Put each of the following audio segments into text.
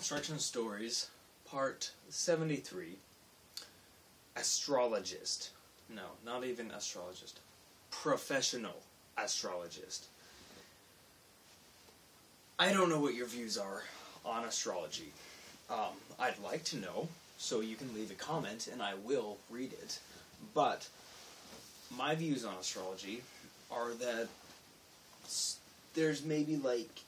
Construction Stories, Part 73. Astrologist. No, not even astrologist. Professional astrologist. I don't know what your views are on astrology. I'd like to know, so you can leave a comment and I will read it. But my views on astrology are that there's maybe like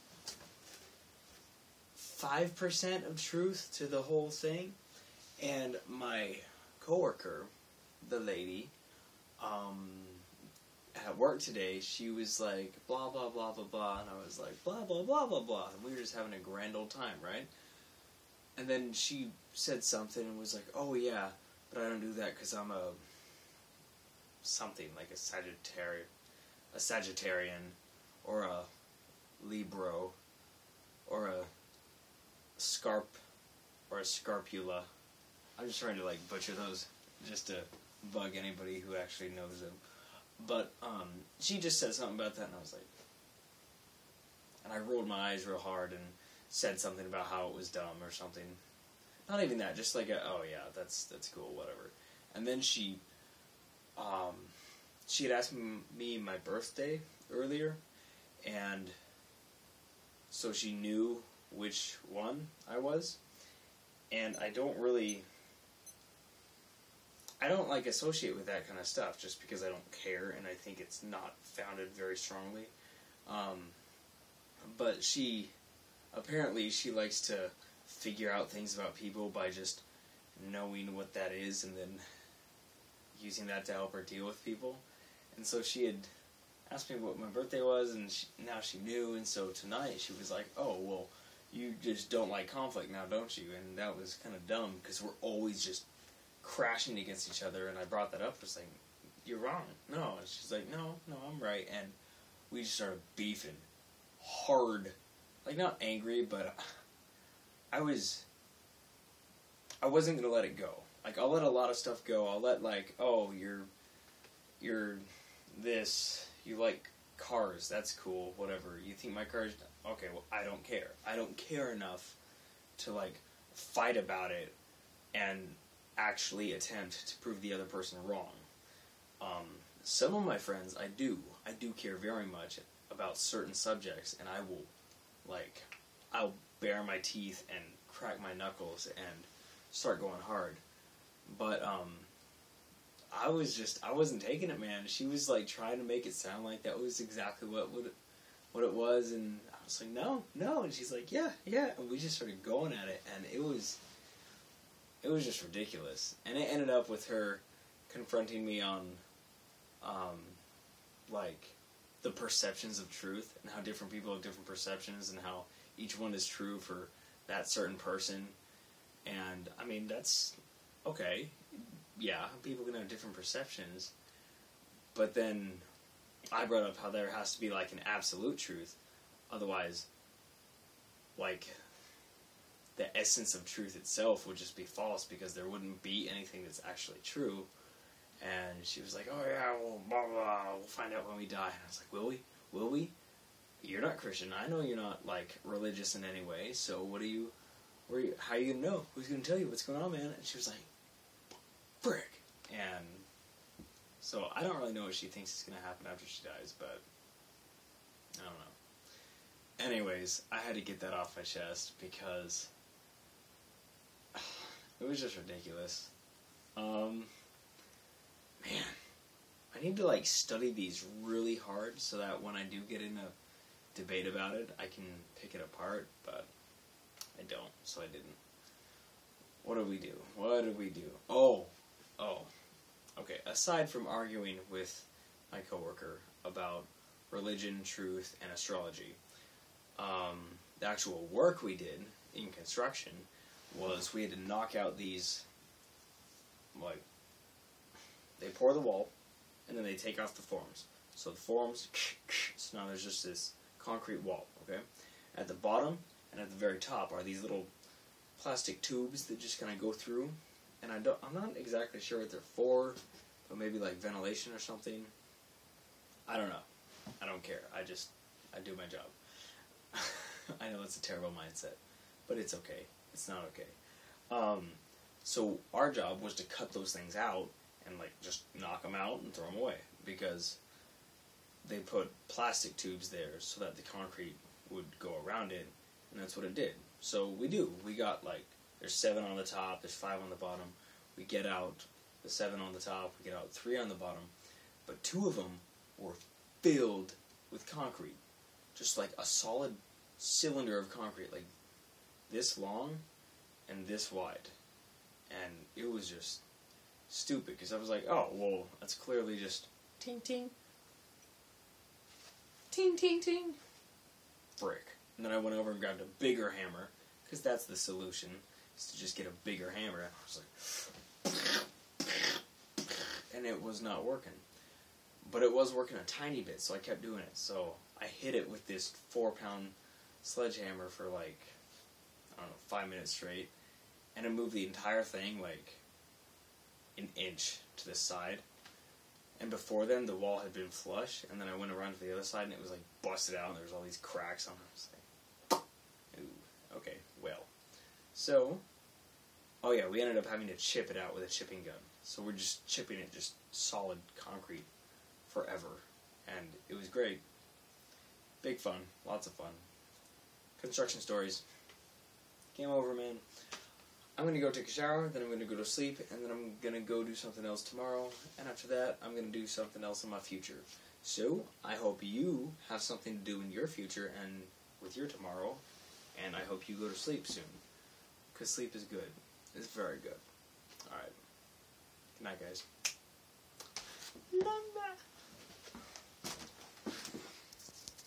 5% of truth to the whole thing. And my coworker, the lady, at work today, she was like, blah, blah, blah, blah, blah, and I was like, blah, blah, blah, blah, blah, and we were just having a grand old time, right? And then she said something and was like, oh yeah, but I don't do that because I'm something, like a Sagittarian, or a Libro, or a Scarpula. I'm just trying to like butcher those just to bug anybody who actually knows them. But she just said something about that, and I was like, and I rolled my eyes real hard and said something about how it was dumb or something. Not even that, just like oh yeah, that's cool, whatever. And then she had asked me my birthday earlier, and so she knew which one I was, and I don't like associate with that kind of stuff just because I don't care, and I think it's not founded very strongly. But she likes to figure out things about people by just knowing what that is and then using that to help her deal with people. And so she had asked me what my birthday was, and now she knew, and so tonight she was like, oh, well, you just don't like conflict now, don't you? And that was kind of dumb, because we're always just crashing against each other, and I brought that up, I was like, you're wrong, no, and she's like, no, I'm right, and we just started beefing hard, like, not angry, but I wasn't gonna let it go. Like, I'll let a lot of stuff go. I'll let, like, oh, you're this, you like cars, that's cool, whatever, you think my car's, okay, well, I don't care. I don't care enough to, like, fight about it and actually attempt to prove the other person wrong. Some of my friends, I do care very much about certain subjects, and I will, like, I'll bare my teeth and crack my knuckles and start going hard. But, I wasn't taking it, man. She was, like, trying to make it sound like that was exactly what it was, and I was like, no, and she's like, yeah, and we just started going at it, and it was just ridiculous. And it ended up with her confronting me on, like, the perceptions of truth, and how different people have different perceptions, and how each one is true for that certain person. And, I mean, that's okay. Yeah, people can have different perceptions, but then I brought up how there has to be, like, an absolute truth. Otherwise, like, the essence of truth itself would just be false, because there wouldn't be anything that's actually true. And she was like, oh yeah, well, blah, blah, we'll find out when we die. And I was like, will we? You're not Christian. I know you're not, like, religious in any way, so how are you gonna know? Who's gonna tell you what's going on, man? And she was like, frick. And so I don't really know what she thinks is gonna happen after she dies, but I don't know. Anyways, I had to get that off my chest because it was just ridiculous. Man, I need to, like, study these really hard so that when I do get in a debate about it, I can pick it apart, but I don't, so I didn't. What did we do? Oh, okay, aside from arguing with my coworker about religion, truth, and astrology, the actual work we did in construction was we had to knock out these, like, they pour the wall, and then they take off the forms. So the forms, so now there's just this concrete wall, okay? At the bottom and at the very top are these little plastic tubes that just kind of go through, and I'm not exactly sure what they're for, but maybe like ventilation or something. I don't know. I don't care. I do my job. I know it's a terrible mindset, but it's okay. It's not okay. So our job was to cut those things out and like just knock them out and throw them away, because they put plastic tubes there so that the concrete would go around it, and that's what it did. So we got like, there's 7 on the top, there's 5 on the bottom. We get out the 7 on the top, we get out 3 on the bottom, but 2 of them were filled with concrete. Just like a solid cylinder of concrete, like this long and this wide. And it was just stupid, because I was like, oh, well, that's clearly just ting ting, ting ting ting, frick. And then I went over and grabbed a bigger hammer, because that's the solution, is to just get a bigger hammer. And I was like, and it was not working. But it was working a tiny bit, so I kept doing it. So I hit it with this 4-pound sledgehammer for like, I don't know, 5 minutes straight. And it moved the entire thing like an inch to the side. And before then, the wall had been flush. And then I went around to the other side, and it was like busted out, and there was all these cracks on it. I was like, ooh, okay, well. So, oh yeah, we ended up having to chip it out with a chipping gun. So we're just chipping it, just solid concrete forever. And it was great. Big fun. Lots of fun. Construction stories. Game over, man. I'm going to go take a shower, then I'm going to go to sleep, and then I'm going to go do something else tomorrow, and after that, I'm going to do something else in my future. So, I hope you have something to do in your future and with your tomorrow, and I hope you go to sleep soon, because sleep is good. It's very good. Alright. Good night, guys. Love that.